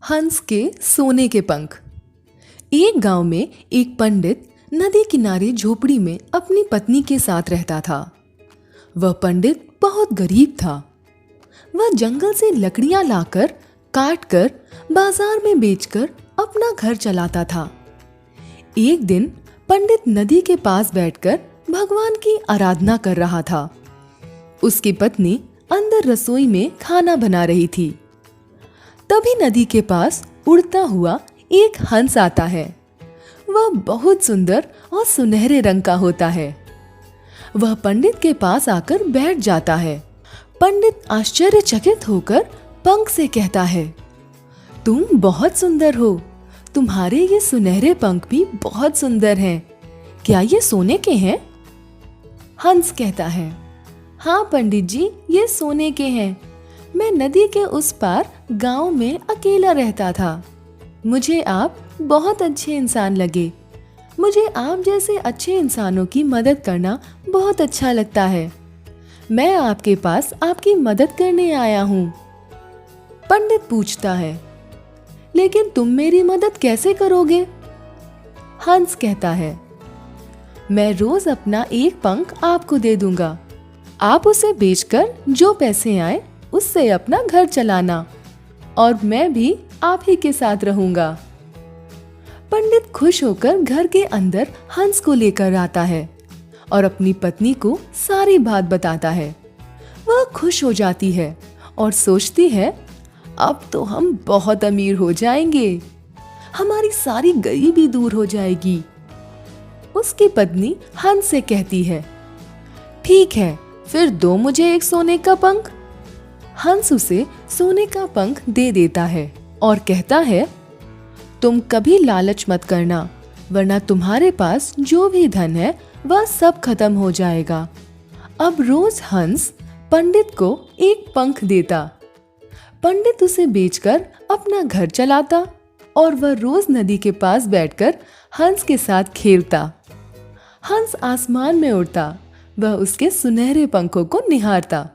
हंस के सोने के पंख। एक गांव में एक पंडित नदी किनारे झोपड़ी में अपनी पत्नी के साथ रहता था। वह पंडित बहुत गरीब था। वह जंगल से लकड़ियां लाकर काट कर बाजार में बेचकर अपना घर चलाता था। एक दिन पंडित नदी के पास बैठकर भगवान की आराधना कर रहा था। उसकी पत्नी अंदर रसोई में खाना बना रही थी। तभी नदी के पास उड़ता हुआ एक हंस आता है। वह बहुत सुंदर और सुनहरे रंग का होता है। वह पंडित के पास आकर बैठ जाता है। पंडित आश्चर्यचकित होकर पंख से कहता है, तुम बहुत सुंदर हो। तुम्हारे ये सुनहरे पंख भी बहुत सुंदर हैं। क्या ये सोने के हैं? हंस कहता है, हाँ पंडित जी, ये सोने के हैं। मैं नदी के उस पार गांव में अकेला रहता था। मुझे आप बहुत अच्छे इंसान लगे। मुझे आप जैसे अच्छे इंसानों की मदद करना बहुत अच्छा लगता है। मैं आपके पास आपकी मदद करने आया हूँ। पंडित पूछता है, लेकिन तुम मेरी मदद कैसे करोगे? हंस कहता है, मैं रोज अपना एक पंख आपको दे दूंगा। आप उसे बेचकर जो पैसे आए उससे अपना घर चलाना, और मैं भी आप ही के साथ रहूंगा। पंडित खुश होकर घर के अंदर हंस को लेकर आता है और अपनी पत्नी को सारी बात बताता है। वह खुश हो जाती है और सोचती है, अब तो हम बहुत अमीर हो जाएंगे। हमारी सारी गरीबी दूर हो जाएगी। उसकी पत्नी हंस से कहती है, ठीक है, फिर दो मुझे एक सोने का पंख। हंस उसे सोने का पंख दे देता है और कहता है, तुम कभी लालच मत करना, वरना तुम्हारे पास जो भी धन है वह सब खत्म हो जाएगा। अब रोज हंस पंडित को एक पंख देता। पंडित उसे बेचकर अपना घर चलाता और वह रोज नदी के पास बैठकर हंस के साथ खेलता। हंस आसमान में उड़ता, वह उसके सुनहरे पंखों को निहारता।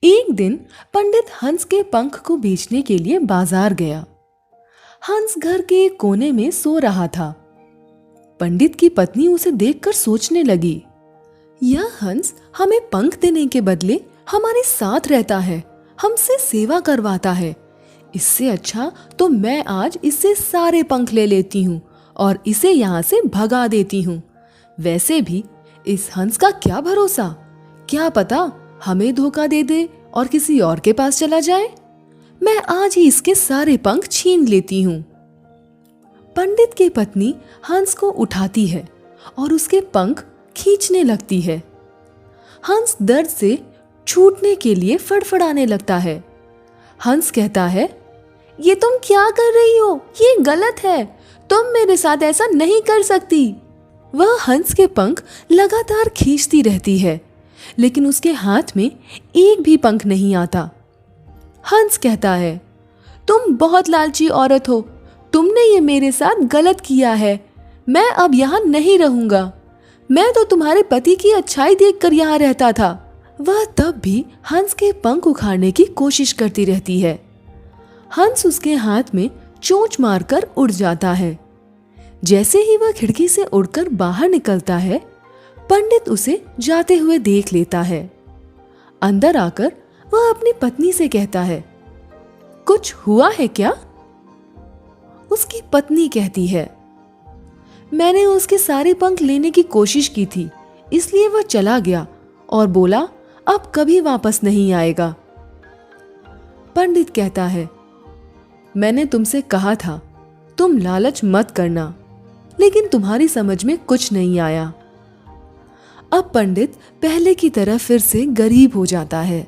एक दिन पंडित हंस के पंख को बेचने के लिए बाजार गया। हंस घर के एक कोने में सो रहा था। पंडित की पत्नी उसे देखकर सोचने लगी, यह हंस हमें पंख देने के बदले हमारे साथ रहता है, हमसे सेवा करवाता है। इससे अच्छा तो मैं आज इससे सारे पंख ले लेती हूँ और इसे यहाँ से भगा देती हूँ। वैसे भी इस हंस का क्या भरोसा, क्या पता हमें धोखा दे दे और किसी और के पास चला जाए। मैं आज ही इसके सारे पंख छीन लेती हूँ। पंडित की पत्नी हंस को उठाती है और उसके पंख खींचने लगती है। हंस दर्द से छूटने के लिए फड़फड़ाने लगता है। हंस कहता है, ये तुम क्या कर रही हो? ये गलत है। तुम मेरे साथ ऐसा नहीं कर सकती। वह हंस के पंख लगातार खींचती रहती है, लेकिन उसके हाथ में एक भी पंख नहीं आता। हंस कहता है, तुम बहुत लालची औरत हो। तुमने ये मेरे साथ गलत किया है। मैं अब यहाँ नहीं रहूंगा। मैं तो तुम्हारे पति की अच्छाई देखकर यहाँ रहता था। वह तब भी हंस के पंख उखाड़ने की कोशिश करती रहती है। हंस उसके हाथ में चोंच मारकर उड़ जाता है। जैसे ही वह खिड़की से उड़कर बाहर निकलता है, पंडित उसे जाते हुए देख लेता है। अंदर आकर वह अपनी पत्नी से कहता है, कुछ हुआ है क्या? उसकी पत्नी कहती है, मैंने उसके सारे पंख लेने की कोशिश की थी, इसलिए वह चला गया और बोला अब कभी वापस नहीं आएगा। पंडित कहता है, मैंने तुमसे कहा था तुम लालच मत करना, लेकिन तुम्हारी समझ में कुछ नहीं आया। अब पंडित पहले की तरह फिर से गरीब हो जाता है।